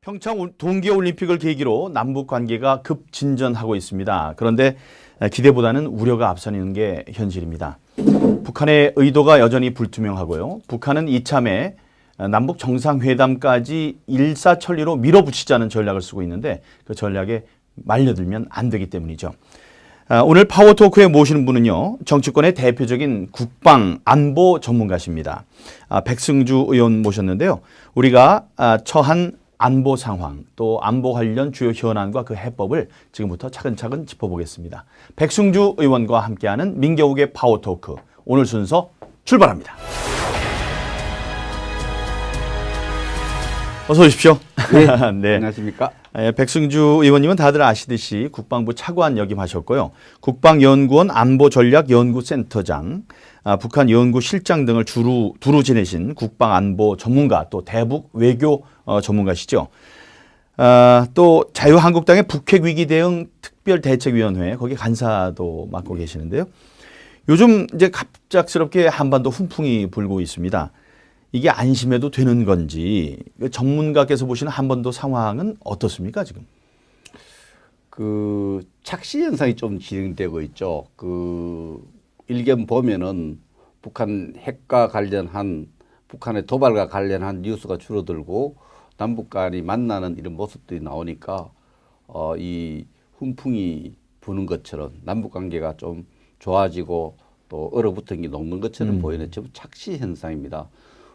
평창 동계올림픽을 계기로 남북 관계가 급진전하고 있습니다. 그런데 기대보다는 우려가 앞서는 게 현실입니다. 북한의 의도가 여전히 불투명하고요. 북한은 이참에 남북 정상회담까지 일사천리로 밀어붙이자는 전략을 쓰고 있는데 그 전략에 말려들면 안 되기 때문이죠. 오늘 파워토크에 모시는 분은요, 정치권의 대표적인 국방 안보 전문가십니다. 백승주 의원 모셨는데요. 우리가 처한 안보 상황, 또 안보 관련 주요 현안과 그 해법을 지금부터 차근차근 짚어보겠습니다. 백승주 의원과 함께하는 민경욱의 파워토크, 오늘 순서 출발합니다. 어서 오십시오. 네, 네. 안녕하십니까? 백승주 의원님은 다들 아시듯이 국방부 차관 역임하셨고요. 국방연구원 안보전략연구센터장, 북한 연구실장 등을 두루 지내신 국방안보 전문가, 또 대북 외교 전문가시죠. 또 자유한국당의 북핵위기 대응 특별대책위원회 거기 간사도 맡고 계시는데요. 요즘 이제 갑작스럽게 한반도 훈풍이 불고 있습니다. 이게 안심해도 되는 건지 전문가께서 보시는 한반도 상황은 어떻습니까 지금? 그 착시 현상이 좀 진행되고 있죠. 그 일견 보면은 북한 핵과 관련한 북한의 도발과 관련한 뉴스가 줄어들고 남북 간이 만나는 이런 모습들이 나오니까 이 훈풍이 부는 것처럼 남북 관계가 좀 좋아지고 또 얼어붙은 게 녹는 것처럼 보이는 전부 착시 현상입니다.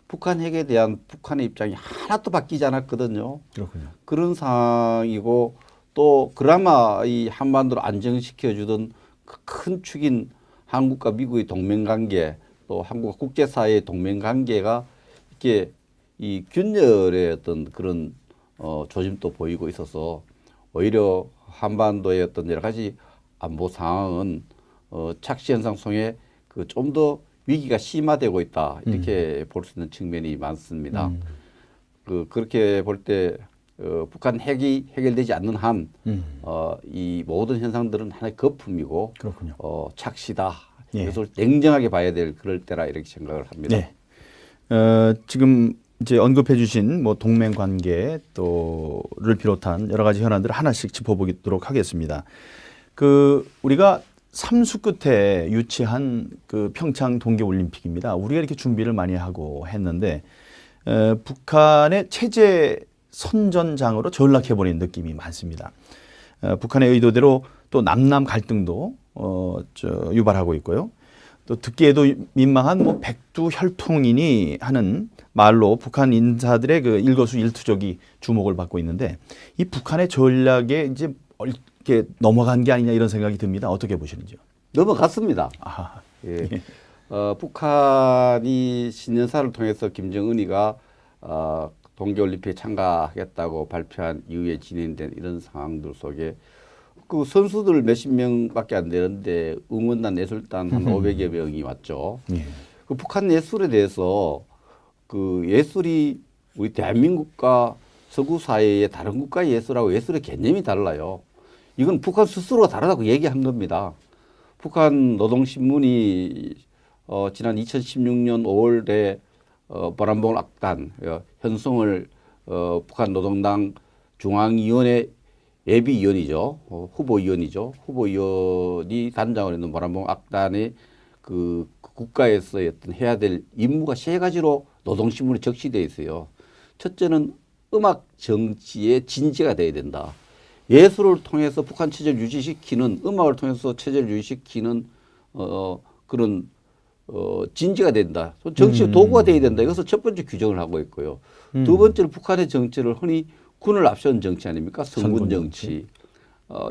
북한 핵에 대한 북한의 입장이 하나도 바뀌지 않았거든요. 그렇군요. 그런 상황이고 또 그나마 이 한반도를 안정시켜주던 큰 축인 한국과 미국의 동맹관계 또 한국과 국제사회의 동맹관계가 이렇게 이 균열의 어떤 그런 조짐도 보이고 있어서 오히려 한반도의 어떤 여러 가지 안보 상황은 착시 현상 속에 그 좀 더 위기가 심화되고 있다 이렇게 볼 수 있는 측면이 많습니다. 그렇게 볼 때 북한 핵이 해결되지 않는 한 이 모든 현상들은 하나의 거품이고 그렇군요. 착시다. 예. 이것을 냉정하게 봐야 될 그럴 때라 이렇게 생각을 합니다. 네. 지금 이제 언급해 주신 뭐 동맹 관계 또를 비롯한 여러 가지 현안들을 하나씩 짚어보도록 하겠습니다. 그 우리가 삼수 끝에 유치한 그 평창 동계올림픽입니다. 우리가 이렇게 준비를 많이 하고 했는데 북한의 체제 선전장으로 전락해버린 느낌이 많습니다. 북한의 의도대로 또 남남 갈등도 유발하고 있고요. 또 듣기에도 민망한 뭐 백두혈통이니 하는 말로 북한 인사들의 그 일거수일투족이 주목을 받고 있는데 이 북한의 전략에 이제 이렇게 넘어간 게 아니냐 이런 생각이 듭니다. 어떻게 보시는지요? 넘어갔습니다. 아하. 예. 북한이 신년사를 통해서 김정은이가 동계올림픽에 참가하겠다고 발표한 이후에 진행된 이런 상황들 속에 그 선수들 몇십 명밖에 안 되는데 응원단 예술단 한 500여 명이 왔죠. 예. 그 북한 예술에 대해서 그 예술이 우리 대한민국과 서구 사회의 다른 국가의 예술하고 예술의 개념이 달라요. 이건 북한 스스로가 다르다고 얘기한 겁니다. 북한 노동신문이 지난 2016년 5월에 보람봉 악단 현송을 북한 노동당 중앙위원회 예비위원이죠. 후보위원이죠. 후보위원이 단장을 했는 보람봉 악단의 그 국가에서의 어떤 해야 될 임무가 세 가지로 노동신문에 적시되어 있어요. 첫째는 음악 정치의 진지가 돼야 된다. 예술을 통해서 북한 체제를 유지시키는 음악을 통해서 체제를 유지시키는 그런 진지가 된다. 정치의 도구가 돼야 된다. 이것을 첫 번째 규정을 하고 있고요. 두 번째는 북한의 정치를 흔히 군을 앞세운 정치 아닙니까? 성군 정치.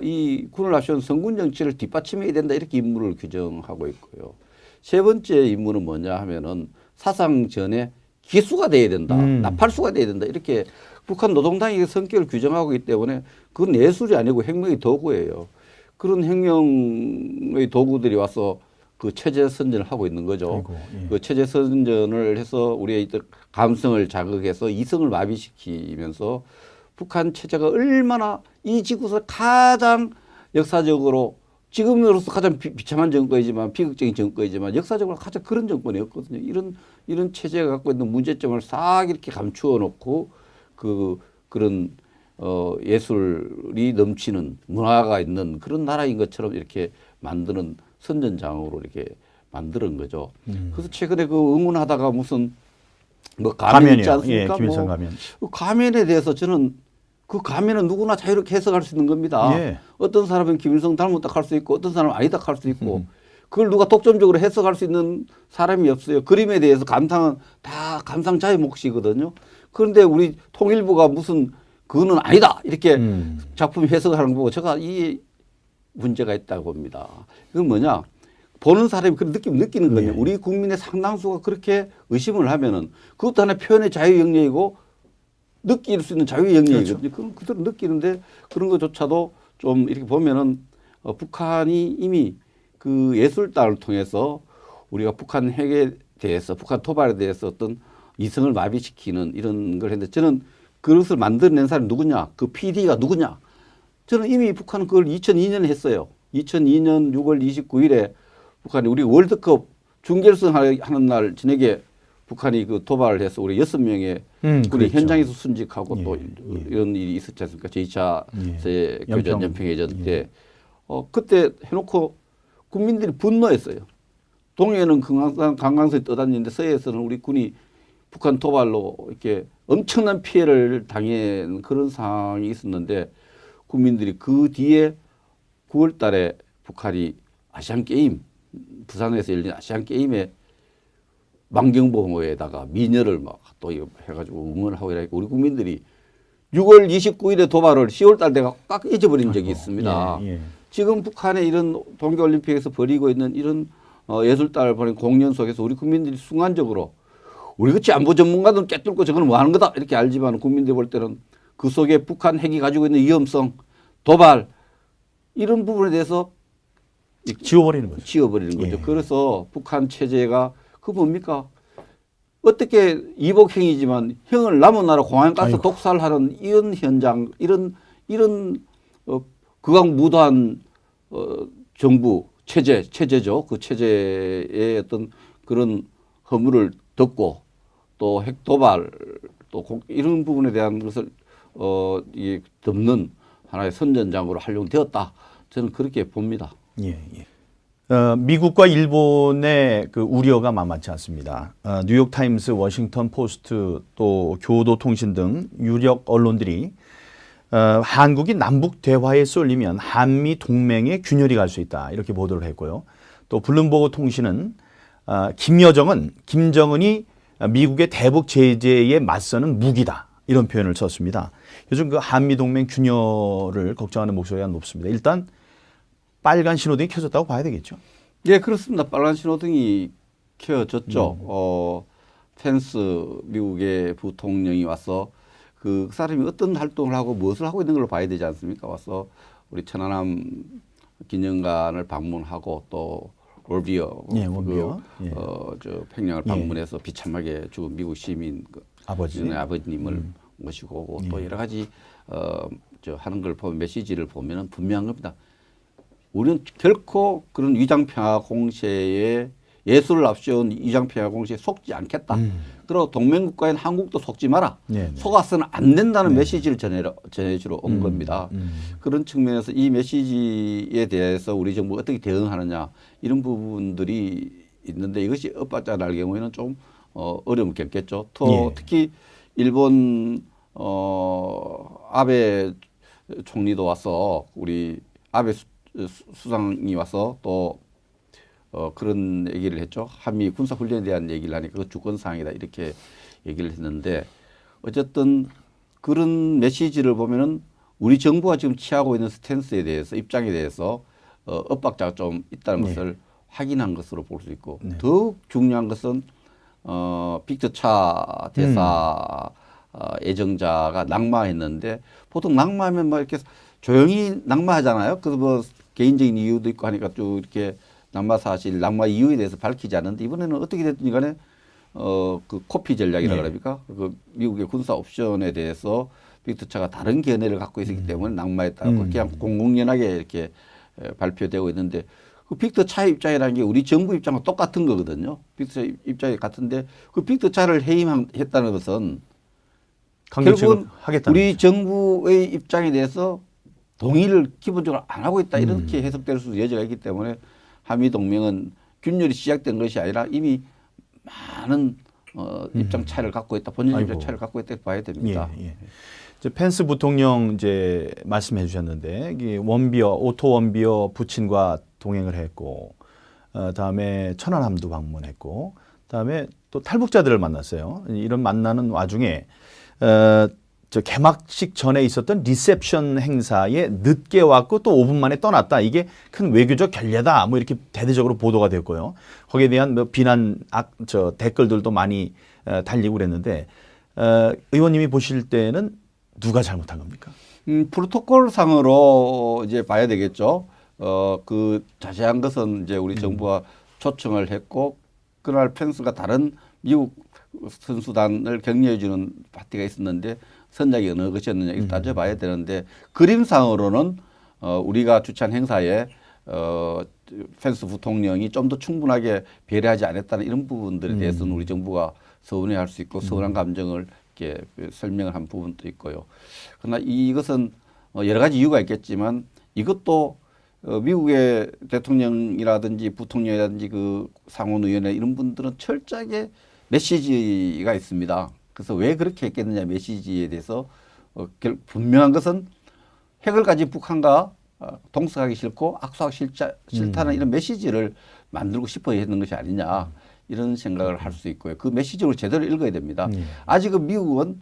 이 군을 앞세운 성군 정치를 뒷받침해야 된다. 이렇게 임무를 규정하고 있고요. 세 번째 임무는 뭐냐 하면은 사상전의 기수가 돼야 된다. 나팔수가 돼야 된다. 이렇게 북한 노동당의 성격을 규정하고 있기 때문에 그건 예술이 아니고 혁명의 도구예요. 그런 혁명의 도구들이 와서 그 체제 선전을 하고 있는 거죠. 아이고, 예. 그 체제 선전을 해서 우리의 감성을 자극해서 이성을 마비시키면서 북한 체제가 얼마나 이 지구에서 가장 역사적으로 지금으로서 가장 비참한 정권이지만 비극적인 정권이지만 역사적으로 가장 그런 정권이었거든요. 이런 체제가 갖고 있는 문제점을 싹 이렇게 감추어 놓고 그런 예술이 넘치는 문화가 있는 그런 나라인 것처럼 이렇게 만드는 선전장으로 이렇게 만드는 거죠. 그래서 최근에 그 응원하다가 무슨 뭐 가면 있지 가면이요. 않습니까? 예, 김일성 뭐 가면. 그 가면에 대해서 저는 그 가면은 누구나 자유롭게 해석할 수 있는 겁니다. 예. 어떤 사람은 김일성 닮았다 할 수 있고 어떤 사람은 아니다 할 수 있고 그걸 누가 독점적으로 해석할 수 있는 사람이 없어요. 그림에 대해서 감상은 다 감상 자의 몫이거든요. 그런데 우리 통일부가 무슨 그거는 아니다 이렇게 작품 해석하는 거 보고 제가 이 문제가 있다고 봅니다. 이건 뭐냐? 보는 사람이 그런 느낌 느끼는 거예요. 예. 우리 국민의 상당수가 그렇게 의심을 하면은 그것도 하나의 표현의 자유 영역이고 느낄 수 있는 자유 영역이거든요. 그렇죠. 그럼 그대로 느끼는데 그런 것조차도 좀 이렇게 보면은 북한이 이미 그 예술단을 통해서 우리가 북한 핵에 대해서 북한 토발에 대해서 어떤 이성을 마비시키는 이런 걸 했는데 저는 그것을 만들어낸 사람이 누구냐? 그 PD가 누구냐? 저는 이미 북한은 그걸 2002년에 했어요. 2002년 6월 29일에 북한이 우리 월드컵 준결승 하는 날 저녁에 북한이 그 도발을 해서 우리 6명의 우리 그렇죠. 현장에서 순직하고 예, 또 예. 이런 일이 있었지 않습니까? 제2차 예. 교전 연평해전 때 그때 해놓고 국민들이 분노했어요. 동해는 강강선이 떠다니는데 서해에서는 우리 군이 북한 도발로 이렇게 엄청난 피해를 당한 그런 상황이 있었는데 국민들이 그 뒤에 9월 달에 북한이 아시안 게임 부산에서 열린 아시안 게임에 만경보호에다가 미녀를 막 또 해가지고 응원을 하고 이러니까 우리 국민들이 6월 29일에 도발을 10월 달 돼가 꽉 잊어버린 적이 있습니다. 예, 예. 지금 북한의 이런 동계올림픽에서 벌이고 있는 이런 예술단을 벌인 공연 속에서 우리 국민들이 순간적으로 우리 같이 안보 전문가들은 깨뚫고 저거는 뭐 하는 거다 이렇게 알지만 국민들이 볼 때는 그 속에 북한 핵이 가지고 있는 위험성, 도발 이런 부분에 대해서 지워버리는 거죠. 지워버리는 거죠. 예. 그래서 북한 체제가 그 뭡니까? 어떻게 이복행이지만 형을 남은 나라 공항에 가서 아이고. 독살하는 이런 현장, 이런 극악무도한 정부 체제죠. 그 체제의 어떤 그런 허물을 덮고 또 핵 도발 또 이런 부분에 대한 것을 이 덮는 하나의 선전장으로 활용되었다. 저는 그렇게 봅니다. 예, 예. 미국과 일본의 그 우려가 만만치 않습니다. 뉴욕 타임스, 워싱턴 포스트 또 교도통신 등 유력 언론들이 한국이 남북 대화에 쏠리면 한미 동맹에 균열이 갈 수 있다 이렇게 보도를 했고요. 또 블룸버그 통신은 김여정은 김정은이 미국의 대북 제재에 맞서는 무기다 이런 표현을 썼습니다. 요즘 그 한미 동맹 균열을 걱정하는 목소리가 높습니다. 일단 빨간 신호등이 켜졌다고 봐야 되겠죠. 예, 그렇습니다. 빨간 신호등이 켜졌죠. 펜스 미국의 부통령이 와서 그 사람이 어떤 활동을 하고 무엇을 하고 있는 걸로 봐야 되지 않습니까? 와서 우리 천안함 기념관을 방문하고 또 월비어, 예, 월비어. 그, 예. 저 평양을 방문해서 비참하게 죽은 미국 시민 그 아버님을 모시고 오고 또 여러 가지 저 하는 걸 보면 메시지를 보면은 분명한 겁니다. 우리는 결코 그런 위장평화 공세에 예술을 앞세운 위장평화 공세에 속지 않겠다. 그리고 동맹국가인 한국도 속지 마라. 네네. 속아서는 안 된다는 메시지를 전해주러 온 겁니다. 그런 측면에서 이 메시지에 대해서 우리 정부가 어떻게 대응하느냐 이런 부분들이 있는데 이것이 엇받지 않을 경우에는 좀 어려움을 겪겠죠. 또 예. 특히 일본 아베 총리도 와서 우리 아베 수상이 와서 또 그런 얘기를 했죠. 한미 군사훈련에 대한 얘기를 하니까 그 주권사항이다 이렇게 얘기를 했는데 어쨌든 그런 메시지를 보면은 우리 정부가 지금 취하고 있는 스탠스에 대해서 입장에 대해서 엇박자가 좀 있다는 것을 확인한 것으로 볼 수 있고 더욱 중요한 것은 빅터 차 대사 애정자가 낙마했는데 보통 낙마하면 뭐 이렇게 조용히 낙마하잖아요. 그래서 뭐 개인적인 이유도 있고 하니까 쭉 이렇게 낙마 사실, 낙마 이유에 대해서 밝히지 않는데 이번에는 어떻게 됐든 간에 그 코피 전략이라 그럽니까? 그 미국의 군사 옵션에 대해서 빅터차가 다른 견해를 갖고 있었기 때문에 낙마했다고 그냥 공공연하게 이렇게 발표되고 있는데 그 빅터차의 입장이라는 게 우리 정부 입장과 똑같은 거거든요. 빅터차 입장이 같은데 그 빅터차를 해임했다는 것은 강경 결국은 하겠다는 우리 정부의 입장에 대해서 동의를 기본적으로 안 하고 있다 이렇게 해석될 수 여지가 있기 때문에 한미 동맹은 균열이 시작된 것이 아니라 이미 많은 입장 차이를 갖고 있다, 본질 입장 차이를 갖고 있다 봐야 됩니다. 예, 예. 이제 펜스 부통령 이제 말씀해 주셨는데 이게 오토 원비어 부친과 동행을 했고, 다음에 천안함도 방문했고, 다음에 또 탈북자들을 만났어요. 이런 만나는 와중에 저 개막식 전에 있었던 리셉션 행사에 늦게 왔고 또 5분 만에 떠났다. 이게 큰 외교적 결례다. 뭐 이렇게 대대적으로 보도가 됐고요. 거기에 대한 뭐 비난 댓글들도 많이 달리고 그랬는데 의원님이 보실 때는 누가 잘못한 겁니까? 프로토콜 상으로 이제 봐야 되겠죠. 그 자세한 것은 이제 우리 정부가 초청을 했고 그날 펜스가 다른 미국 선수단을 격려해 주는 파티가 있었는데 선장이 어느 것이었느냐 이걸 따져봐야 되는데 그림상으로는 우리가 주최한 행사에 펜스 부통령이 좀 더 충분하게 배려하지 않았다는 이런 부분들에 대해서는 우리 정부가 서운해할 수 있고 서운한 감정을 이렇게 설명을 한 부분도 있고요. 그러나 이것은 여러 가지 이유가 있겠지만 이것도 미국의 대통령이라든지 부통령이라든지 그 상원의원회 이런 분들은 철저하게 메시지가 있습니다. 그래서 왜 그렇게 했겠느냐 메시지에 대해서 분명한 것은 핵을 가진 북한과 동석하기 싫고 악수하기 싫다는 이런 메시지를 만들고 싶어 했는 것이 아니냐 이런 생각을 할 수 있고요. 그 메시지를 제대로 읽어야 됩니다. 아직은 미국은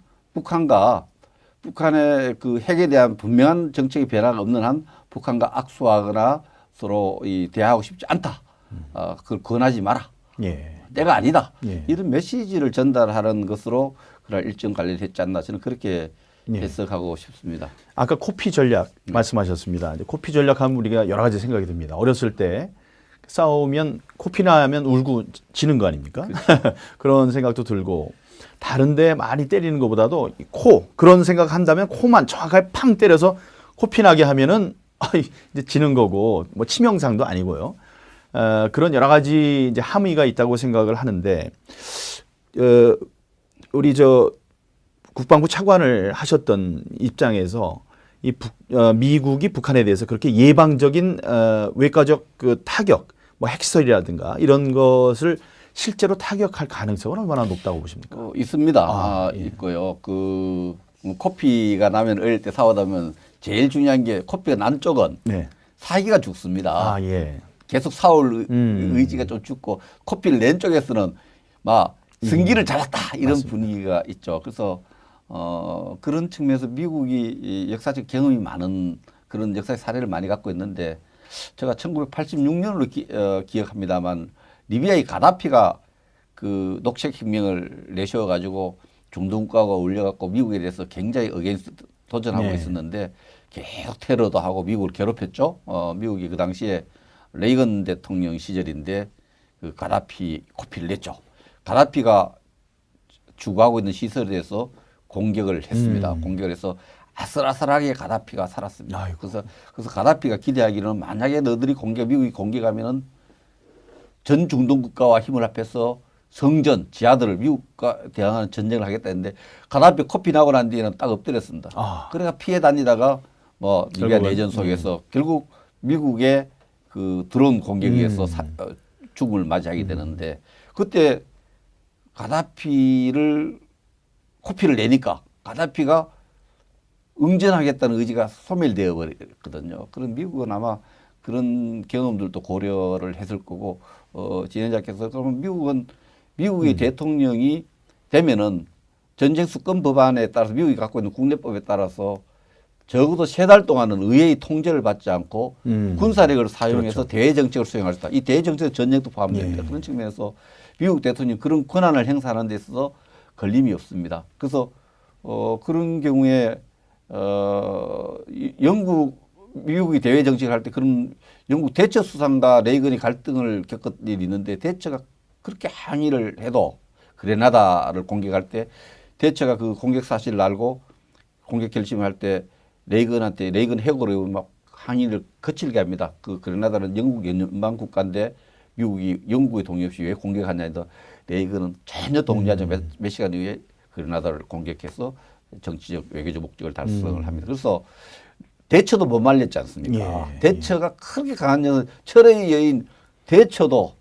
북한의 그 핵에 대한 분명한 정책의 변화가 없는 한 북한과 악수하거나 서로 대화하고 싶지 않다. 그걸 권하지 마라. 예. 때가 아니다. 예. 이런 메시지를 전달하는 것으로 그날 일정 관리를 했지 않나 저는 그렇게 해석하고 싶습니다. 아까 코피 전략 말씀하셨습니다. 이제 코피 전략하면 우리가 여러 가지 생각이 듭니다. 어렸을 때 싸우면 코피 나면 울고 지는 거 아닙니까? 그런 생각도 들고 다른데 많이 때리는 것보다도 그런 생각 한다면 코만 정확하게 팡 때려서 코피 나게 하면은 이제 지는 거고 뭐 치명상도 아니고요. 그런 여러 가지 이제 함의가 있다고 생각을 하는데 우리 국방부 차관을 하셨던 입장에서 미국이 북한에 대해서 그렇게 예방적인 외과적 그 타격, 뭐 핵시설이라든가 이런 것을 실제로 타격할 가능성은 얼마나 높다고 보십니까? 있습니다. 예. 있고요. 코피가 나면 어릴 때 싸우다 보면 제일 중요한 게 코피가 난 쪽은 네. 사기가 죽습니다. 예. 계속 싸울 의지가 좀 죽고 코피를 낸 쪽에서는 막 승기를 잡았다 이런 맞습니다. 분위기가 있죠. 그래서 그런 측면에서 미국이 역사적 경험이 많은 그런 역사의 사례를 많이 갖고 있는데 제가 1986년으로 기억합니다만 리비아의 가다피가 그 녹색혁명을 내세워가지고 중동 국가가 올려갖고 미국에 대해서 굉장히 어게인스트 도전하고 있었는데 계속 테러도 하고 미국을 괴롭혔죠. 미국이 그 당시에 레이건 대통령 시절인데 그 가다피 코피를 냈죠. 가다피가 주구하고 있는 시설에 대해서 공격을 했습니다. 공격을 해서 아슬아슬하게 가다피가 살았습니다. 아이고. 그래서 가다피가 기대하기로는 만약에 너들이 미국이 공격하면은 전 중동 국가와 힘을 합해서 성전, 지하들을 미국과 대항하는 전쟁을 하겠다 했는데 가다피 코피 나고 난 뒤에는 딱 엎드렸습니다. 그러니까 피해 다니다가 뭐 리비아 내전 속에서 결국 미국의 그 드론 공격에 의해서 죽음을 맞이하게 되는데 그때 가다피를 코피를 내니까 가다피가 응전하겠다는 의지가 소멸되어 버렸거든요. 그럼 미국은 아마 그런 경험들도 고려를 했을 거고 진행자께서 그러면 미국의 대통령이 되면은 전쟁 수권 법안에 따라서 미국이 갖고 있는 국내법에 따라서 적어도 3달 동안은 의회의 통제를 받지 않고 군사력을 사용해서 대외 정책을 수행할 수 있다. 이 대외 정책은 전쟁도 포함됩니다. 그런 측면에서 미국 대통령이 그런 권한을 행사하는 데 있어서 걸림이 없습니다. 그래서 그런 경우에 미국이 대외 정책을 할 때 그런 영국 대처 수상과 레이건이 갈등을 겪은 일이 있는데 대처가 그렇게 항의를 해도 그레나다를 공격할 때 대처가 그 공격 사실을 알고 공격 결심을 할 때 레이건 해고로 막 항의를 거칠게 합니다. 그 그레나다는 영국 연방 국가인데 미국이 영국의 동의 없이 왜 공격하냐 해서 레이건은 전혀 동의하지 몇 시간 후에 그레나다를 공격해서 정치적 외교적 목적을 달성을 합니다. 그래서 대처도 못 말렸지 않습니까? 대처가 크게 강한 철의 여인 대처도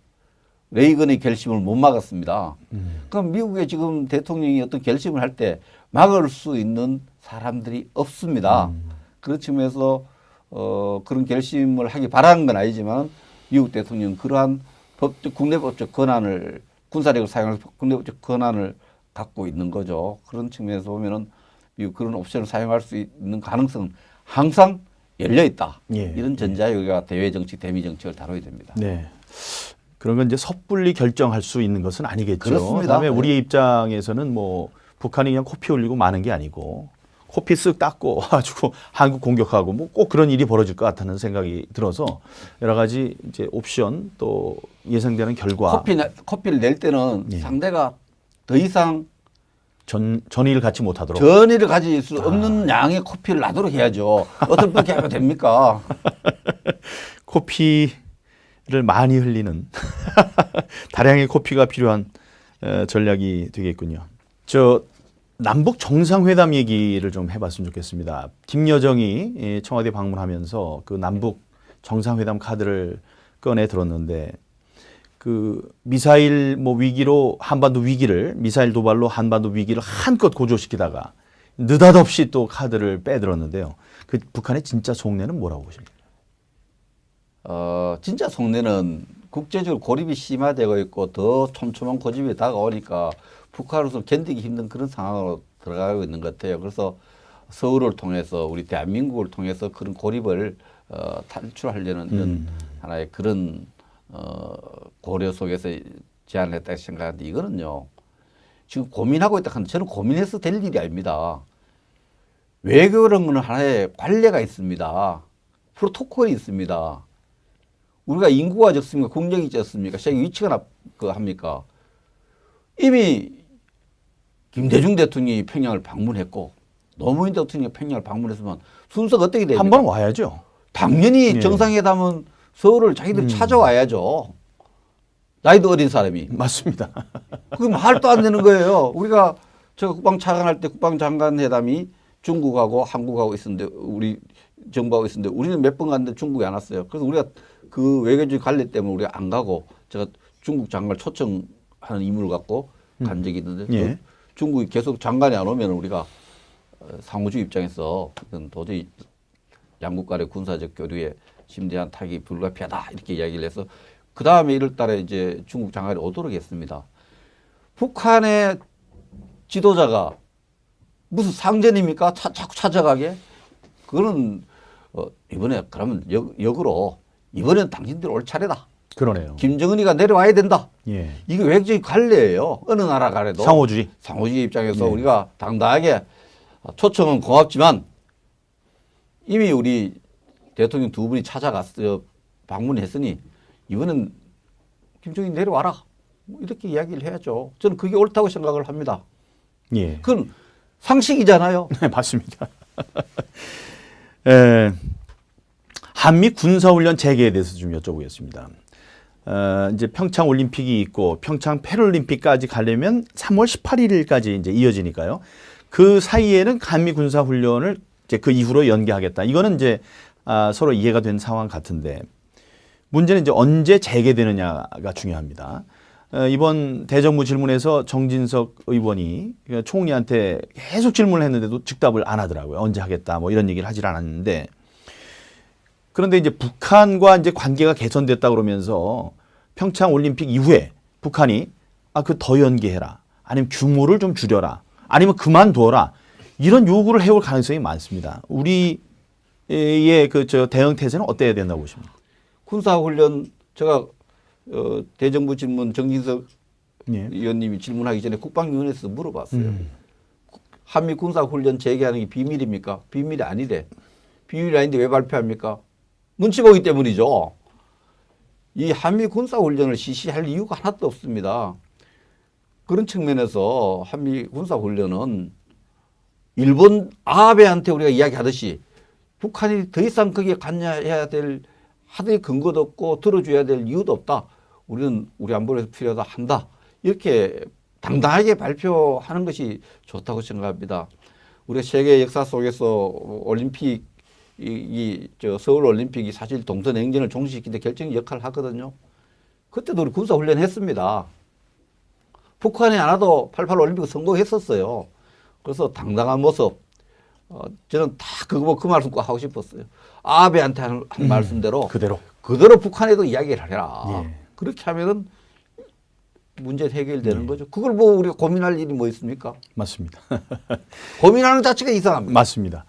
레이건의 결심을 못 막았습니다. 그럼 미국의 지금 대통령이 어떤 결심을 할 때 막을 수 있는 사람들이 없습니다. 그런 측면에서 그런 결심을 하기 바라는 건 아니지만 미국 대통령은 그러한 국내법적 권한을 군사력을 사용해서 국내법적 권한을 갖고 있는 거죠. 그런 측면에서 보면은 미국 그런 옵션을 사용할 수 있는 가능성은 항상 열려 있다. 이런 전자에 우리가 대외 정책, 대미 정책을 다뤄야 됩니다. 네. 그런 건 이제 섣불리 결정할 수 있는 것은 아니겠죠. 그렇습니다. 그다음에 우리의 입장에서는 뭐 북한이 그냥 코피 올리고 마는 게 아니고 코피 쓱 닦고 가지고 한국 공격하고 뭐 꼭 그런 일이 벌어질 것 같다는 생각이 들어서 여러 가지 이제 옵션 또 예상되는 결과 코피를 낼 때는 상대가 더 이상 전의를 갖지 못하도록 전의를 가질 수 없는 양의 코피를 나도록 해야죠. 어떻게 하면 됩니까? 코피를 많이 흘리는 다량의 코피가 필요한 전략이 되겠군요. 저 남북 정상회담 얘기를 좀 해봤으면 좋겠습니다. 김여정이 청와대 방문하면서 그 남북 정상회담 카드를 꺼내 들었는데 그 미사일 뭐 위기로 한반도 위기를 미사일 도발로 한반도 위기를 한껏 고조시키다가 느닷없이 또 카드를 빼들었는데요. 그 북한의 진짜 속내는 뭐라고 보십니까? 진짜 속내는 국제적으로 고립이 심화되고 있고 더 촘촘한 고집이 다가오니까 북한으로서 견디기 힘든 그런 상황으로 들어가고 있는 것 같아요. 그래서 서울을 통해서 우리 대한민국을 통해서 그런 고립을 탈출하려는 이런 하나의 그런 고려 속에서 제안을 했다고 생각하는데 이거는요. 지금 고민하고 있다 하는데 저는 고민해서 될 일이 아닙니다. 외교라는 건 하나의 관례가 있습니다. 프로토콜이 있습니다. 우리가 인구가 적습니까? 국력이 적습니까? 세계 위치가 합니까? 이미 김대중 대통령이 평양을 방문했고 노무현 대통령이 평양을 방문했으면 순서가 어떻게 됩니까? 한 번 와야죠. 당연히 정상회담은 서울을 자기들 찾아와야죠. 나이도 어린 사람이. 맞습니다. 그게 말도 안 되는 거예요. 우리가 저 국방차관 할 때 국방장관 회담이 중국하고 한국하고 있었는데 우리 정부하고 있었는데 우리는 몇 번 갔는데 중국이 안 왔어요. 그래서 우리가 그 외교적 관례 때문에 우리가 안 가고 제가 중국 장관을 초청하는 임무를 갖고 간 적이 있는데 중국이 계속 장관이 안 오면 우리가 상호주 입장에서 이건 도저히 양국 간의 군사적 교류에 심대한 타격이 불가피하다 이렇게 이야기를 해서 그 다음에 1월 달에 이제 중국 장관이 오도록 했습니다. 북한의 지도자가 무슨 상전입니까? 자꾸 찾아가게? 그거는 이번에 그러면 역으로 이번엔 당신들 올 차례다. 그러네요. 김정은이가 내려와야 된다. 예. 이게 외교적 관례예요. 어느 나라 간에도. 상호주의 입장에서 우리가 당당하게 초청은 고맙지만 이미 우리 대통령 두 분이 찾아갔어요. 방문했으니 이번엔 김정은이 내려와라. 이렇게 이야기를 해야죠. 저는 그게 옳다고 생각을 합니다. 예. 그건 상식이잖아요. 네, 맞습니다. 한미 군사훈련 재개에 대해서 좀 여쭤보겠습니다. 이제 평창 올림픽이 있고 평창 패럴림픽까지 가려면 3월 18일까지 이제 이어지니까요. 그 사이에는 한미 군사훈련을 이제 그 이후로 연기하겠다. 이거는 이제 서로 이해가 된 상황 같은데 문제는 이제 언제 재개되느냐가 중요합니다. 이번 대정부 질문에서 정진석 의원이 총리한테 계속 질문을 했는데도 즉답을 안 하더라고요. 언제 하겠다 뭐 이런 얘기를 하질 않았는데 그런데 이제 북한과 이제 관계가 개선됐다 그러면서 평창 올림픽 이후에 북한이 그 더 연기해라. 아니면 규모를 좀 줄여라. 아니면 그만둬라. 이런 요구를 해올 가능성이 많습니다. 우리의 대응 태세는 어때야 된다고 보십니까? 군사훈련 제가 대정부 질문 정진석 의원님이 질문하기 전에 국방위원회에서 물어봤어요. 한미 군사훈련 재개하는 게 비밀입니까? 비밀이 아니래. 비밀이 아닌데 왜 발표합니까? 눈치 보기 때문이죠. 이 한미 군사훈련을 실시할 이유가 하나도 없습니다. 그런 측면에서 한미 군사훈련은 일본 아베한테 우리가 이야기하듯이 북한이 더 이상 거기에 관여해야 될 하나의 근거도 없고 들어줘야 될 이유도 없다. 우리는 우리 안보에서 필요하다 한다. 이렇게 당당하게 발표하는 것이 좋다고 생각합니다. 우리가 세계 역사 속에서 올림픽 저 서울 올림픽이 사실 동서 냉전을 종식시키는데 결정적 역할을 하거든요. 그때도 우리 군사 훈련했습니다. 북한이 안 와도 88 올림픽 성공했었어요. 그래서 당당한 모습. 저는 다 그 말씀 꼭 하고 싶었어요. 아베한테 한 말씀대로 그대로 북한에도 이야기를 해라. 예. 그렇게 하면은 문제 해결되는 거죠. 그걸 뭐 우리가 고민할 일이 뭐 있습니까? 맞습니다. 고민하는 자체가 이상합니다. 맞습니다.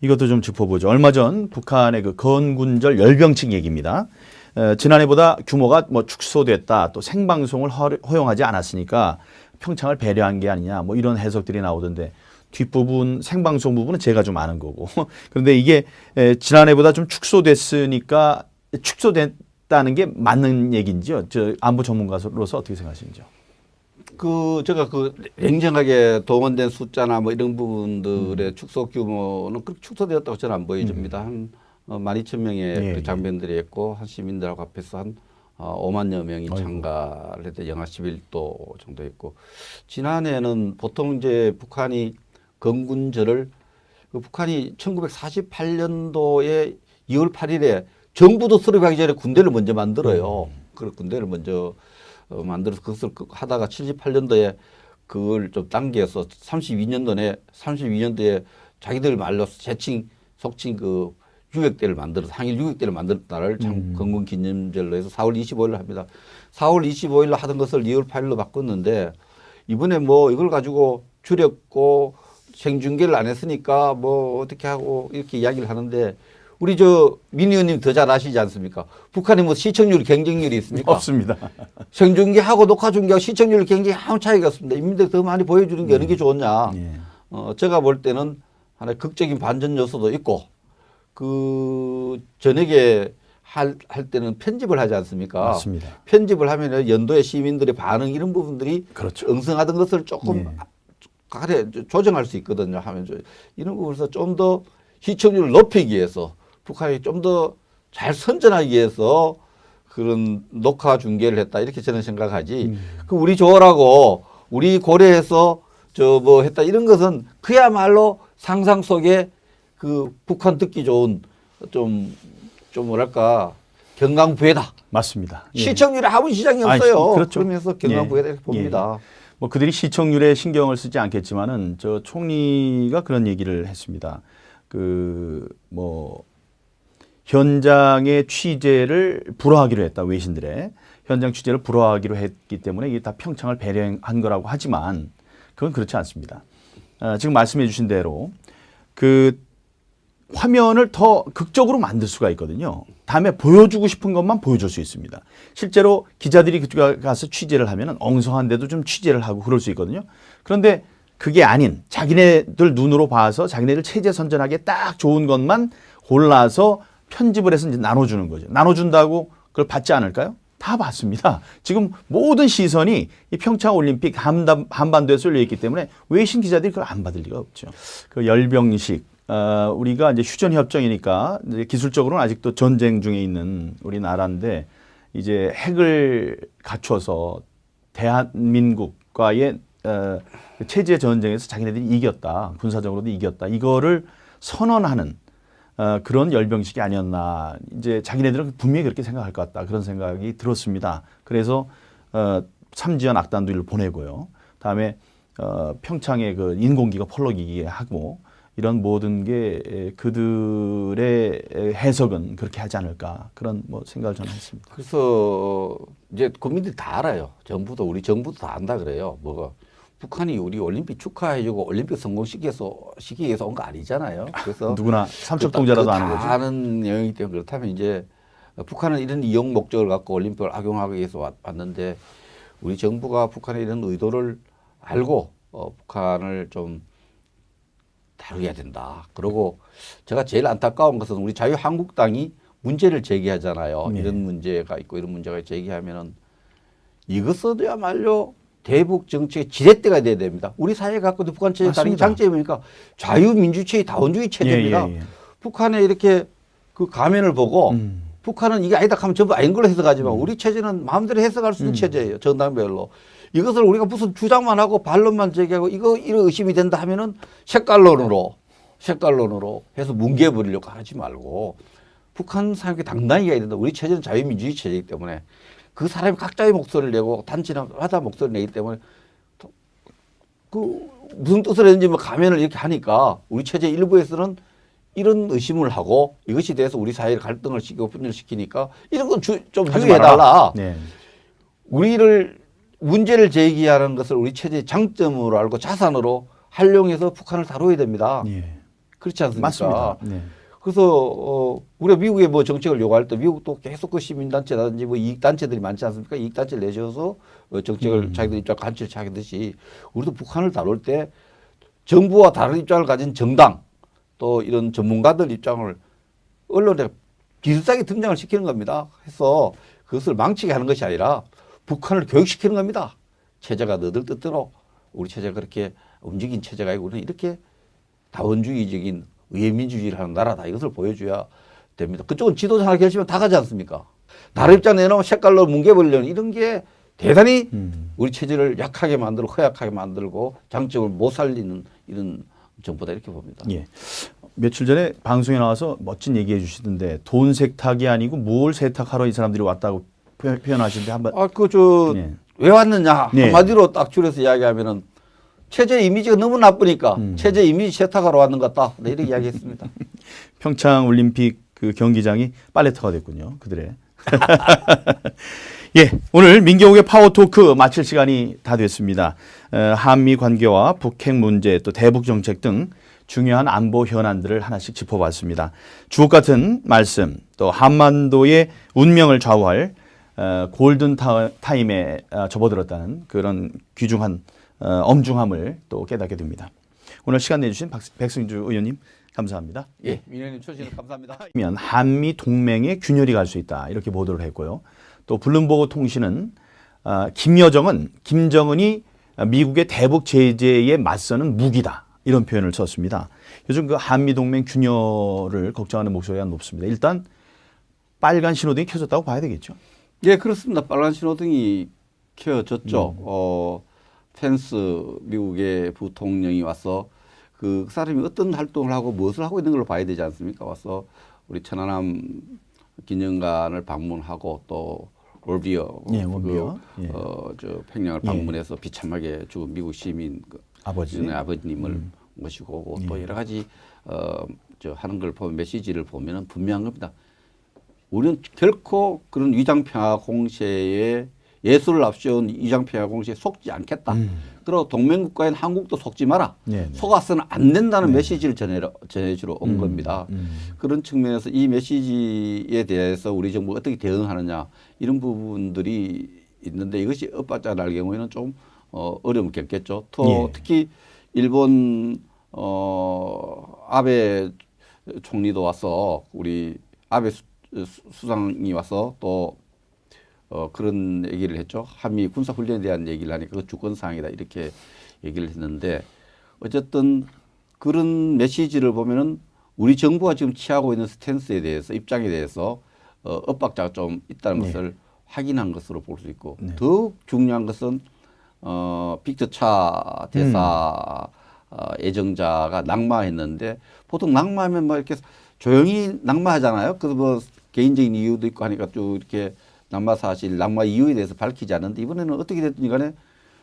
이것도 좀 짚어보죠. 얼마 전 북한의 그 건군절 열병식 얘기입니다. 지난해보다 규모가 뭐 축소됐다, 또 생방송을 허용하지 않았으니까 평창을 배려한 게 아니냐, 뭐 이런 해석들이 나오던데 뒷부분 생방송 부분은 제가 좀 아는 거고 그런데 이게 지난해보다 좀 축소됐으니까 축소됐다는 게 맞는 얘기인지요? 저 안보 전문가로서 어떻게 생각하시는지요? 제가 냉정하게 동원된 숫자나 뭐 이런 부분들의 축소 규모는 그렇게 축소되었다고 저는 안 보여집니다. 한 12,000명의 그 장병들이 있고 한 시민들하고 합해서 한 5만여 명이 참가를 했던 영하 11도 정도 있고 지난해는 보통 이제 북한이 건군절을 북한이 1948년도에 2월 8일에 정부도 수립하기 전에 군대를 먼저 만들어요. 그 군대를 먼저 만들어서 그것을 하다가 78년도에 그걸 좀 당겨서 32년도에 자기들 말로 속칭 그 유격대를 만들어서 항일 유격대를 만들었다를 건군 기념절로 해서 4월 25일로 합니다. 4월 25일로 하던 것을 2월 8일로 바꿨는데 이번에 뭐 이걸 가지고 줄였고 생중계를 안 했으니까 뭐 어떻게 하고 이렇게 이야기를 하는데 우리 민 의원님 더 잘 아시지 않습니까? 북한에 뭐 시청률 경쟁률이 있습니까? 없습니다. 생중계하고 녹화중계하고 시청률 경쟁이 아무 차이가 없습니다. 인민들이 더 많이 보여주는 게 어느 게 좋냐. 제가 볼 때는 하나의 극적인 반전 요소도 있고 저녁에 할 때는 편집을 하지 않습니까? 맞습니다. 편집을 하면 연도의 시민들의 반응 이런 부분들이 그렇죠. 엉성하던 것을 조금 조정할 수 있거든요. 하면서 이런 부분에서 좀 더 시청률을 높이기 위해서 북한이 좀 더 잘 선전하기 위해서 그런 녹화 중계를 했다 이렇게 저는 생각하지. 우리 조라고 우리 고려해서 뭐 했다 이런 것은 그야말로 상상 속에 북한 듣기 좋은 좀 뭐랄까 경강부회다. 맞습니다. 시청률에 아무 시장이 없어요. 그렇죠. 그러면서 경강부회다 이렇게 봅니다. 뭐 그들이 시청률에 신경을 쓰지 않겠지만은 저 총리가 그런 얘기를 했습니다. 현장의 취재를 불허하기로 했다. 외신들의 현장 취재를 불허하기로 했기 때문에 이게 다 평창을 배려한 거라고 하지만 그건 그렇지 않습니다. 지금 말씀해 주신 대로 화면을 더 극적으로 만들 수가 있거든요. 다음에 보여주고 싶은 것만 보여줄 수 있습니다. 실제로 기자들이 그쪽에 가서 취재를 하면 엉성한데도 좀 취재를 하고 그럴 수 있거든요. 그런데 그게 아닌 자기네들 눈으로 봐서 자기네들 체제 선전하기에 딱 좋은 것만 골라서 편집을 해서 이제 나눠주는 거죠. 나눠준다고 그걸 받지 않을까요? 다 받습니다. 지금 모든 시선이 이 평창 올림픽 한반도에 쏠려 있기 때문에 외신 기자들이 그걸 안 받을 리가 없죠. 열병식 우리가 이제 휴전 협정이니까 이제 기술적으로는 아직도 전쟁 중에 있는 우리나라인데 이제 핵을 갖춰서 대한민국과의 체제 전쟁에서 자기네들이 이겼다. 군사적으로도 이겼다. 이거를 선언하는 그런 열병식이 아니었나. 이제 자기네들은 분명히 그렇게 생각할 것 같다. 그런 생각이 들었습니다. 그래서 참지연 악단도 보내고요. 다음에 평창에 인공기가 펄럭이게 하고 이런 모든 게 그들의 해석은 그렇게 하지 않을까 그런 생각을 저는 했습니다. 그래서 이제 국민들이 다 알아요. 우리 정부도 다 안다 그래요. 북한이 우리 올림픽 축하해주고 올림픽 성공시키기 위해서 온 거 아니잖아요. 그래서 누구나 삼척동자라도 아는 거죠. 아는 내용이기 때문에 그렇다면 이제 북한은 이런 이용 목적을 갖고 올림픽을 악용하기 위해서 왔는데 우리 정부가 북한의 이런 의도를 알고 북한을 좀 다루어야 된다. 그리고 제가 제일 안타까운 것은 우리 자유한국당이 문제를 제기하잖아요. 이런 문제가 있고 이런 문제가 제기하면은 이것은야말로 대북 정책의 지렛대가 돼야 됩니다. 우리 사회에 갖고 있는 북한 체제의 다른 장점이 뭡니까? 자유민주주의, 다원주의 체제입니다. 북한에 이렇게 가면을 보고 북한은 이게 아니다 하면 전부 아닌 걸로 해석하지만 우리 체제는 마음대로 해석할 수 있는 체제예요. 정당별로. 이것을 우리가 무슨 주장만 하고 반론만 제기하고 이거 이런 의심이 된다 하면은 색깔론으로 해서 뭉개버리려고 하지 말고 북한 사람에게 당당히 해야 된다. 우리 체제는 자유민주주의 체제이기 때문에 그 사람이 각자의 목소리를 내고 단체마다 목소리를 내기 때문에 그 무슨 뜻을 했는지 뭐 가면을 이렇게 하니까 우리 체제 일부에서는 이런 의심을 하고 이것에 대해서 우리 사회를 갈등을 시키고 분열을 시키니까 이런 건 좀 유지해달라. 네. 우리를 문제를 제기하는 것을 우리 체제의 장점으로 알고 자산으로 활용해서 북한을 다뤄야 됩니다. 예. 그렇지 않습니까? 맞습니다. 네. 그래서 우리가 미국에 뭐 정책을 요구할 때 미국도 계속 그 시민단체라든지 뭐 이익단체들이 많지 않습니까? 이익단체를 내셔서 정책을 자기들 입장 관철 하듯이 우리도 북한을 다룰 때 정부와 다른 입장을 가진 정당 또 이런 전문가들 입장을 언론에 비슷하게 등장을 시키는 겁니다. 해서 그것을 망치게 하는 것이 아니라 북한을 교육시키는 겁니다. 체제가 너들 뜻대로 우리 체제가 그렇게 움직인 체제가 아니고 우리는 이렇게 다원주의적인 의회민주주의를 하는 나라다. 이것을 보여줘야 됩니다. 그쪽은 지도자 하나 결심하면 다 가지 않습니까? 다른 입장 내놓으면 색깔로 뭉개버리려는 이런 게 대단히 우리 체제를 약하게 만들고 허약하게 만들고 장점을 못 살리는 이런 정보다 이렇게 봅니다. 예. 며칠 전에 방송에 나와서 멋진 얘기해 주시던데 돈 세탁이 아니고 뭘 세탁하러 이 사람들이 왔다고 표현하시는데 한번. 왜 왔느냐 네. 한마디로 딱 줄여서 이야기하면은 체제 이미지가 너무 나쁘니까 체제 이미지 세탁하러 왔는 것 같다. 네, 이렇게 이야기했습니다. 평창 올림픽 그 경기장이 빨래터가 됐군요. 그들의. 예, 오늘 민경욱의 파워토크 마칠 시간이 다 됐습니다. 한미 관계와 북핵 문제 또 대북 정책 등 중요한 안보 현안들을 하나씩 짚어봤습니다. 주옥 같은 말씀 또 한반도의 운명을 좌우할 골든 타임에 접어들었다는 그런 귀중한 엄중함을 또 깨닫게 됩니다. 오늘 시간 내주신 백승주 의원님 감사합니다. 예, 민현님 초청해 감사합니다. 한미 동맹의 균열이 갈 수 있다 이렇게 보도를 했고요. 또 블룸버그 통신은 김여정은 김정은이 미국의 대북 제재에 맞서는 무기다 이런 표현을 썼습니다. 요즘 그 한미 동맹 균열을 걱정하는 목소리가 높습니다. 일단 빨간 신호등이 켜졌다고 봐야 되겠죠. 예, 그렇습니다. 빨간 신호등이 켜졌죠. 펜스 미국의 부통령이 와서 그 사람이 어떤 활동을 하고 무엇을 하고 있는 걸로 봐야 되지 않습니까? 와서 우리 천안함 기념관을 방문하고 또 월비어, 월비어. 저 평양을 방문해서 비참하게 죽은 미국 시민 아버님을 모시고 오고 또 여러 가지 저 하는 걸 보면 메시지를 보면은 분명한 겁니다. 우리는 결코 그런 위장평화 공세에 예술을 앞세운 위장평화 공세에 속지 않겠다. 그리고 동맹국가인 한국도 속지 마라. 속아서는 안 된다는 메시지를 전해주러 온 겁니다. 그런 측면에서 이 메시지에 대해서 우리 정부가 어떻게 대응하느냐 이런 부분들이 있는데 이것이 엇받지 않을 경우에는 좀 어려움을 겪겠죠. 특히 일본 아베 총리도 와서 우리 아베 수상이 와서 또 그런 얘기를 했죠. 한미 군사훈련에 대한 얘기를 하니까 그 주권사항이다 이렇게 얘기를 했는데 어쨌든 그런 메시지를 보면은 우리 정부가 지금 취하고 있는 스탠스에 대해서 입장에 대해서 엇박자가 좀 있다는 것을 확인한 것으로 볼 수 있고 더욱 중요한 것은 빅터 차 대사 예정자가 낙마했는데 보통 낙마하면 뭐 이렇게 조용히 낙마하잖아요. 그래서 뭐 개인적인 이유도 있고 하니까 쭉 이렇게 낙마 사실, 낙마 이유에 대해서 밝히지 않는데 이번에는 어떻게 됐든 간에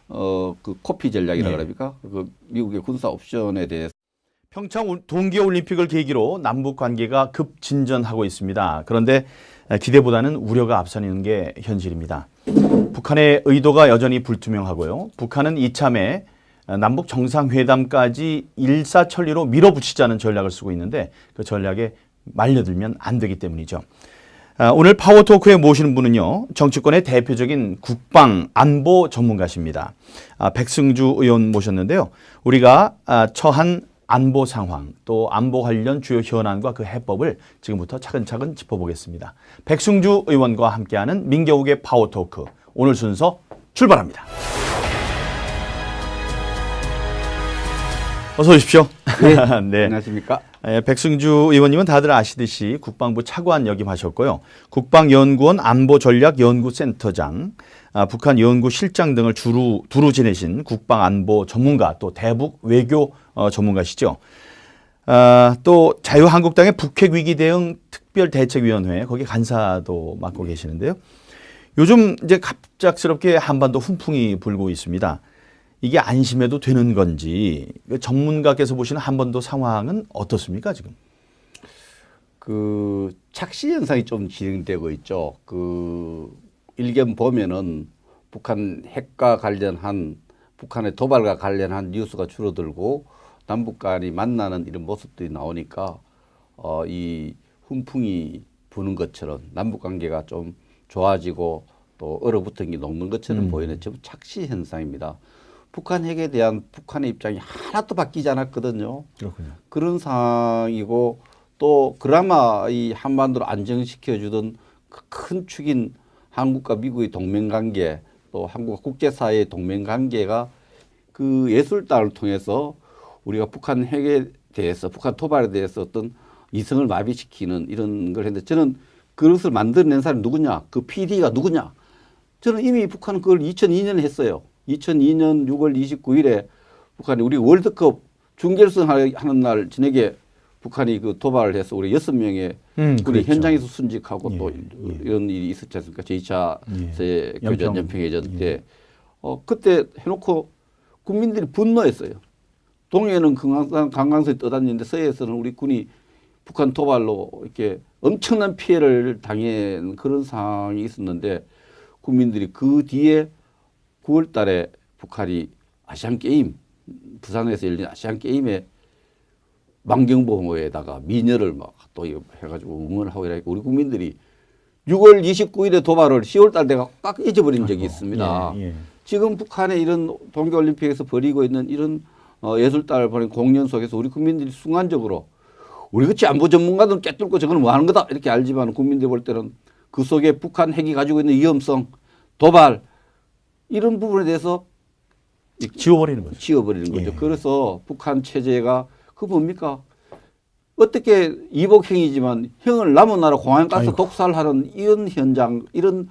그 코피 전략이라고 그럽니까? 그 미국의 군사 옵션에 대해서 평창 동계올림픽을 계기로 남북 관계가 급진전하고 있습니다. 그런데 기대보다는 우려가 앞서는 게 현실입니다. 북한의 의도가 여전히 불투명하고요. 북한은 이참에 남북 정상회담까지 일사천리로 밀어붙이자는 전략을 쓰고 있는데 그 전략에 말려들면 안 되기 때문이죠. 오늘 파워토크에 모시는 분은요. 정치권의 대표적인 국방 안보 전문가십니다. 백승주 의원 모셨는데요. 우리가 처한 안보 상황 또 안보 관련 주요 현안과 그 해법을 지금부터 차근차근 짚어보겠습니다. 백승주 의원과 함께하는 민경욱의 파워토크 오늘 순서 출발합니다. 어서 오십시오. 네. 네. 안녕하십니까? 백승주 의원님은 다들 아시듯이 국방부 차관 역임하셨고요. 국방연구원 안보전략연구센터장, 북한 연구실장 등을 두루 지내신 국방안보 전문가, 또 대북 외교 전문가시죠. 또 자유한국당의 북핵위기 대응 특별대책위원회 거기 간사도 맡고 계시는데요. 요즘 이제 갑작스럽게 한반도 훈풍이 불고 있습니다. 이게 안심해도 되는 건지 전문가께서 보시는 한반도 상황은 어떻습니까 지금? 그 착시 현상이 좀 진행되고 있죠. 그 일견 보면은 북한 핵과 관련한 북한의 도발과 관련한 뉴스가 줄어들고 남북 간이 만나는 이런 모습들이 나오니까 이 훈풍이 부는 것처럼 남북 관계가 좀 좋아지고 또 얼어붙은 게 녹는 것처럼 보이는 전부 착시 현상입니다. 북한 핵에 대한 북한의 입장이 하나도 바뀌지 않았거든요. 그렇군요. 그런 상황이고 또 그나마 이 한반도를 안정시켜주던 큰 축인 한국과 미국의 동맹관계 또 한국과 국제사회의 동맹관계가 그 예술단을 통해서 우리가 북한 핵에 대해서 북한 토발에 대해서 어떤 이성을 마비시키는 이런 걸 했는데 저는 그것을 만들어낸 사람이 누구냐 그 PD가 누구냐 저는 이미 북한은 그걸 2002년에 했어요. 2002년 6월 29일에 북한이 우리 월드컵 준결승 하는 날 저녁에 북한이 그 도발을 해서 우리 6명의 우리 그렇죠. 현장에서 순직하고 또 예. 이런 일이 있었지 않습니까? 제2차 세 교전 연평해전 때. 예. 그때 해놓고 국민들이 분노했어요. 동해는 관광선이 떠다니는데 서해에서는 우리 군이 북한 도발로 이렇게 엄청난 피해를 당한 그런 상황이 있었는데 국민들이 그 뒤에 9월 달에 북한이 아시안 게임 부산에서 열린 아시안 게임에 만경보호에다가 미녀를 막 또 해가지고 응원을 하고 이러니까 우리 국민들이 6월 29일에 도발을 10월 달 내가 꽉 잊어버린 적이 있습니다. 예. 지금 북한의 이런 동계올림픽에서 벌이고 있는 이런 예술단을 벌인 공연 속에서 우리 국민들이 순간적으로 우리 같이 안보 전문가들은 꿰뚫고 저거는 뭐 하는 거다 이렇게 알지만 국민들이 볼 때는 그 속에 북한 핵이 가지고 있는 위험성, 도발 이런 부분에 대해서 지워버리는 거죠. 지워버리는 거죠. 예. 그래서 북한 체제가 그 뭡니까? 어떻게 이복행이지만 형을 남은 나라 공안가스 아이고. 독살하는 이런 현장, 이런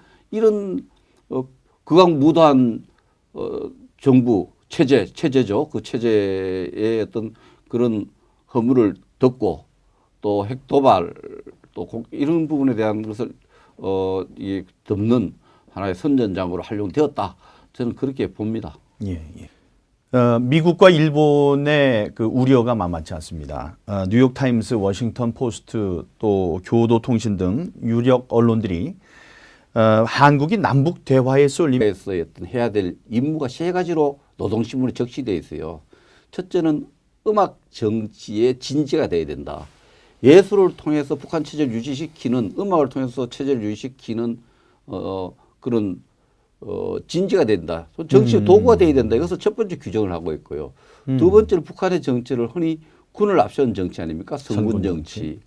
극악무도한 정부 체제죠. 그 체제의 어떤 그런 허물을 덮고 또 핵 도발 또 이런 부분에 대한 것을 이 덮는 하나의 선전장으로 활용되었다. 저는 그렇게 봅니다. 예. 미국과 일본의 그 우려가 만만치 않습니다. 뉴욕 타임스, 워싱턴 포스트, 또 교도통신 등 유력 언론들이 한국이 남북 대화에 쏠림. 에서 어떤 해야 될 임무가 세 가지로 노동신문에 적시되어 있어요. 첫째는 음악 정치의 진지가 돼야 된다. 예술을 통해서 북한 체제를 유지시키는 음악을 통해서 체제를 유지시키는 그런 진지가 된다. 정치의 도구가 돼야 된다. 이것을 첫 번째 규정을 하고 있고요. 두 번째는 북한의 정치를 흔히 군을 앞세운 정치 아닙니까? 성군 정치.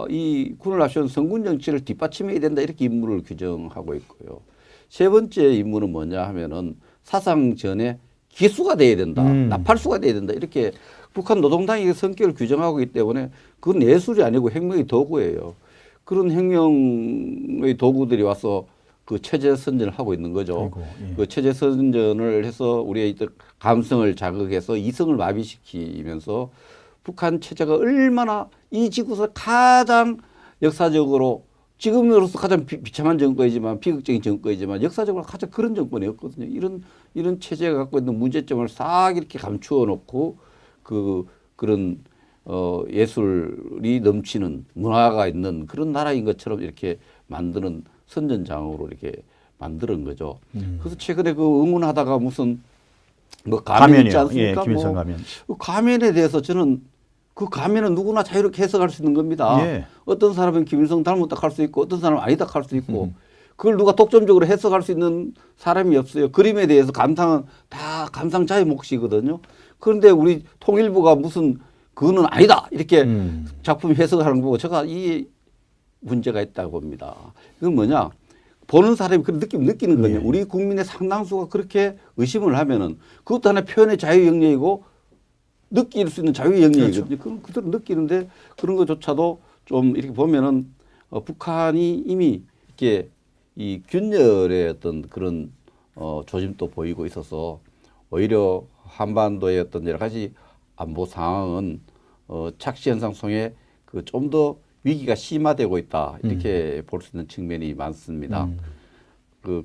이 군을 앞세운 성군 정치를 뒷받침해야 된다. 이렇게 임무를 규정하고 있고요. 세 번째 임무는 뭐냐 하면은 사상전의 기수가 돼야 된다. 나팔수가 돼야 된다. 이렇게 북한 노동당의 성격을 규정하고 있기 때문에 그건 예술이 아니고 혁명의 도구예요. 그런 혁명의 도구들이 와서 그 체제 선전을 하고 있는 거죠. 아이고, 예. 그 체제 선전을 해서 우리의 감성을 자극해서 이성을 마비시키면서 북한 체제가 얼마나 이 지구에서 가장 역사적으로 지금으로서 가장 비참한 정권이지만 비극적인 정권이지만 역사적으로 가장 그런 정권이었거든요. 이런 체제가 갖고 있는 문제점을 싹 이렇게 감추어 놓고 그런 예술이 넘치는 문화가 있는 그런 나라인 것처럼 이렇게 만드는 선전장으로 이렇게 만드는 거죠. 그래서 최근에 그 응원하다가 무슨 뭐 가면 있지 않습니까? 예, 김일성 가면. 그 가면에 대해서 저는 그 가면은 누구나 자유롭게 해석할 수 있는 겁니다. 예. 어떤 사람은 김일성 닮았다 할 수 있고 어떤 사람은 아니다 할 수 있고 그걸 누가 독점적으로 해석할 수 있는 사람이 없어요. 그림에 대해서 감상은 다 감상자의 몫이거든요. 그런데 우리 통일부가 무슨 그거는 아니다 이렇게 작품 해석하는 거 보고 제가 이 문제가 있다고 봅니다. 이건 뭐냐? 보는 사람이 그런 느낌 느끼는 거냐? 우리 국민의 상당수가 그렇게 의심을 하면은 그것도 하나의 표현의 자유 영역이고 느낄 수 있는 자유의 영역이거든요. 그런 그대로 느끼는데 그런 것조차도 좀 이렇게 보면은 북한이 이미 이렇게 이 균열의 어떤 그런 조짐도 보이고 있어서 오히려 한반도의 어떤 여러 가지 안보 상황은 착시 현상 속에 그 좀 더 위기가 심화되고 있다 이렇게 볼 수 있는 측면이 많습니다.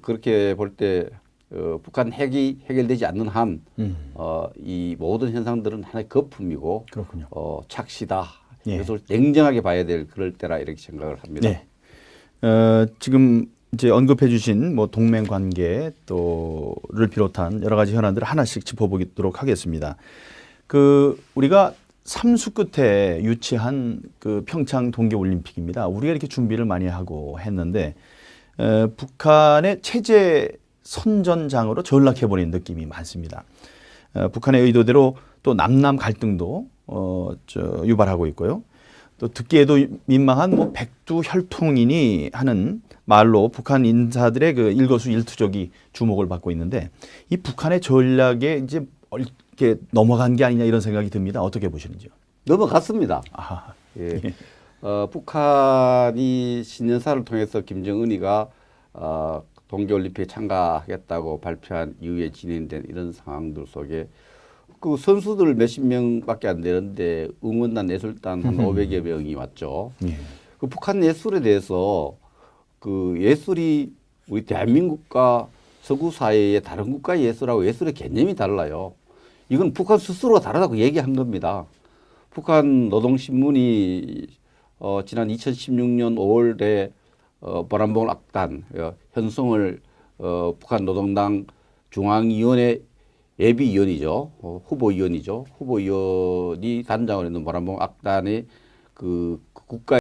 그렇게 볼 때 북한 핵이 해결되지 않는 한 이 모든 현상들은 하나의 거품이고 그렇군요. 착시다. 예. 그것을 냉정하게 봐야 될 그럴 때라 이렇게 생각을 합니다. 네. 지금 이제 언급해 주신 뭐 동맹 관계 또를 비롯한 여러 가지 현안들을 하나씩 짚어보도록 하겠습니다. 우리가 삼수 끝에 유치한 그 평창 동계 올림픽입니다. 우리가 이렇게 준비를 많이 하고 했는데 북한의 체제 선전장으로 전락해 버린 느낌이 많습니다. 북한의 의도대로 또 남남 갈등도 유발하고 있고요. 또 듣기에도 민망한 뭐 백두혈통이니 하는 말로 북한 인사들의 그 일거수일투족이 주목을 받고 있는데 이 북한의 전략에 이제 이렇게 넘어간 게 아니냐 이런 생각이 듭니다. 어떻게 보시는지요? 넘어갔습니다. 아하. 예. 북한이 신년사를 통해서 김정은이가 동계올림픽에 참가하겠다고 발표한 이후에 진행된 이런 상황들 속에 그 선수들 몇십 명밖에 안 되는데 응원단 예술단 한 500여 명이 왔죠. 예. 그 북한 예술에 대해서 그 예술이 우리 대한민국과 서구 사회의 다른 국가의 예술하고 예술의 개념이 달라요. 이건 북한 스스로가 다르다고 얘기한 겁니다. 북한 노동신문이 지난 2016년 5월에 보람봉 악단 현송을 북한 노동당 중앙위원회 예비위원이죠. 후보위원이죠. 후보위원이 단장을 했는 보람봉 악단의 그 국가